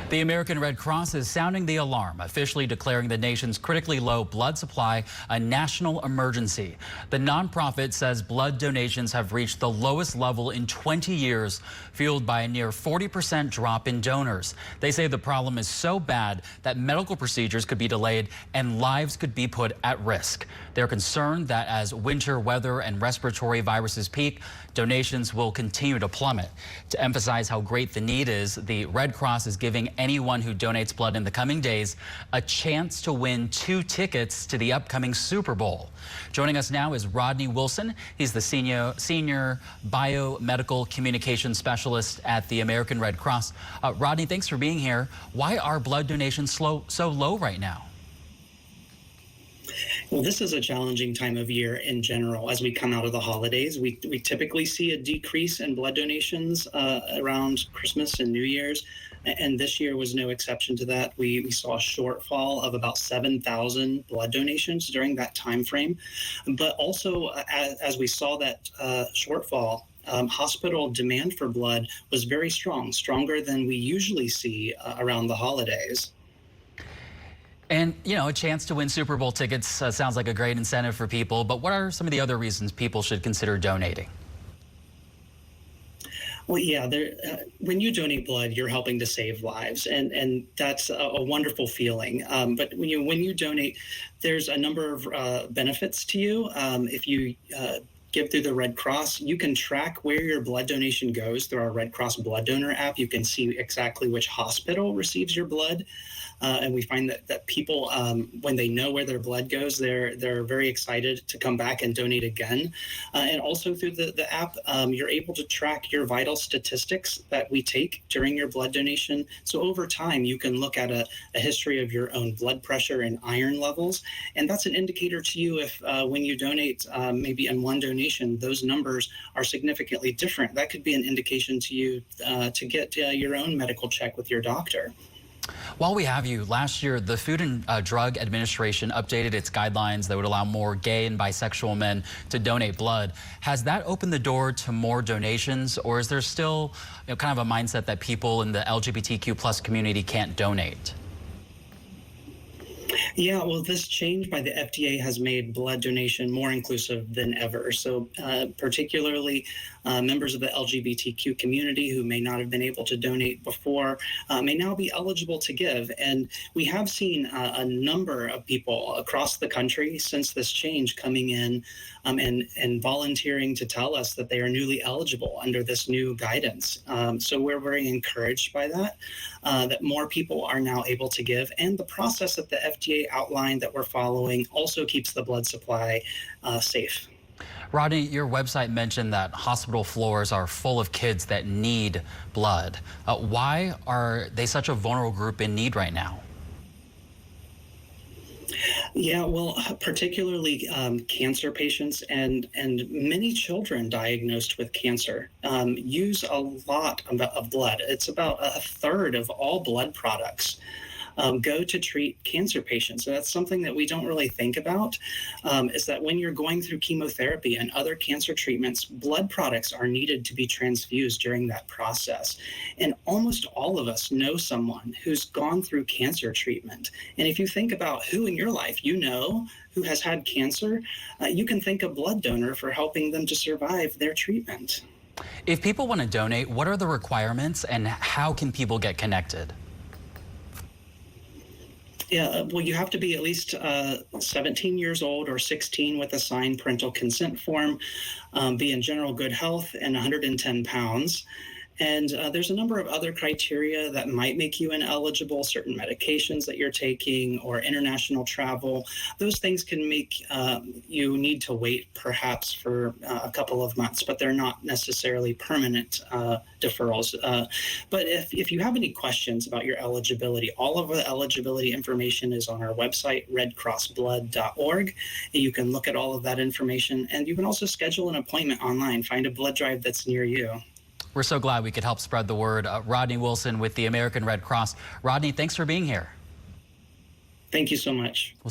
The American Red Cross is sounding the alarm, officially declaring the nation's critically low blood supply a national emergency. The nonprofit says blood donations have reached the lowest level in 20 years, fueled by a near 40% drop in donors. They say the problem is so bad that medical procedures could be delayed and lives could be put at risk. They're concerned that as winter weather and respiratory viruses peak, donations will continue to plummet. To emphasize how great the need is, the Red Cross is giving anyone who donates blood in the coming days a chance to win 2 tickets to the upcoming Super Bowl. Joining us now is Rodney Wilson. He's the senior biomedical communications specialist at the American Red Cross. Rodney, thanks for being here. Why are blood donations so low right now? Well, this is a challenging time of year in general. As we come out of the holidays, we typically see a decrease in blood donations around Christmas and New Year's, and this year was no exception to that. We saw a shortfall of about 7,000 blood donations during that time frame. But also, as we saw that shortfall, hospital demand for blood was very strong, stronger than we usually see around the holidays. And, you know, a chance to win Super Bowl tickets sounds like a great incentive for people, but what are some of the other reasons people should consider donating? Well, yeah, when you donate blood, you're helping to save lives, and that's a wonderful feeling. But when you donate, there's a number of benefits to you. If you give through the Red Cross, you can track where your blood donation goes through our Red Cross blood donor app. You can see exactly which hospital receives your blood. And we find that people, when they know where their blood goes, they're very excited to come back and donate again. And also through the app, you're able to track your vital statistics that we take during your blood donation. So over time, you can look at a history of your own blood pressure and iron levels. And that's an indicator to you if when you donate, maybe in one donation, those numbers are significantly different. That could be an indication to you to get your own medical check with your doctor. While we have you, last year, the Food and Drug Administration updated its guidelines that would allow more gay and bisexual men to donate blood. Has that opened the door to more donations, or is there still kind of a mindset that people in the LGBTQ+ community can't donate? Yeah, well, this change by the FDA has made blood donation more inclusive than ever. So particularly members of the LGBTQ community who may not have been able to donate before may now be eligible to give. And we have seen a number of people across the country since this change coming in and volunteering to tell us that they are newly eligible under this new guidance. So we're very encouraged by that, that more people are now able to give. And the process that the FDA outlined that we're following also keeps the blood supply safe. Rodney, your website mentioned that hospital floors are full of kids that need blood. Why are they such a vulnerable group in need right now? Yeah, well, particularly cancer patients and many children diagnosed with cancer use a lot of blood. It's about a third of all blood products go to treat cancer patients. And that's something that we don't really think about, is that when you're going through chemotherapy and other cancer treatments, blood products are needed to be transfused during that process. And almost all of us know someone who's gone through cancer treatment. And if you think about who in your life you know who has had cancer, you can thank a blood donor for helping them to survive their treatment. If people want to donate, what are the requirements and how can people get connected? Yeah, well, you have to be at least 17 years old or 16 with a signed parental consent form, be in general good health, and 110 pounds. And there's a number of other criteria that might make you ineligible, certain medications that you're taking or international travel. Those things can make you need to wait perhaps for a couple of months, but they're not necessarily permanent deferrals. But if you have any questions about your eligibility, all of the eligibility information is on our website, redcrossblood.org. And you can look at all of that information, and you can also schedule an appointment online, find a blood drive that's near you. We're so glad we could help spread the word. Rodney Wilson with the American Red Cross. Rodney, thanks for being here. Thank you so much.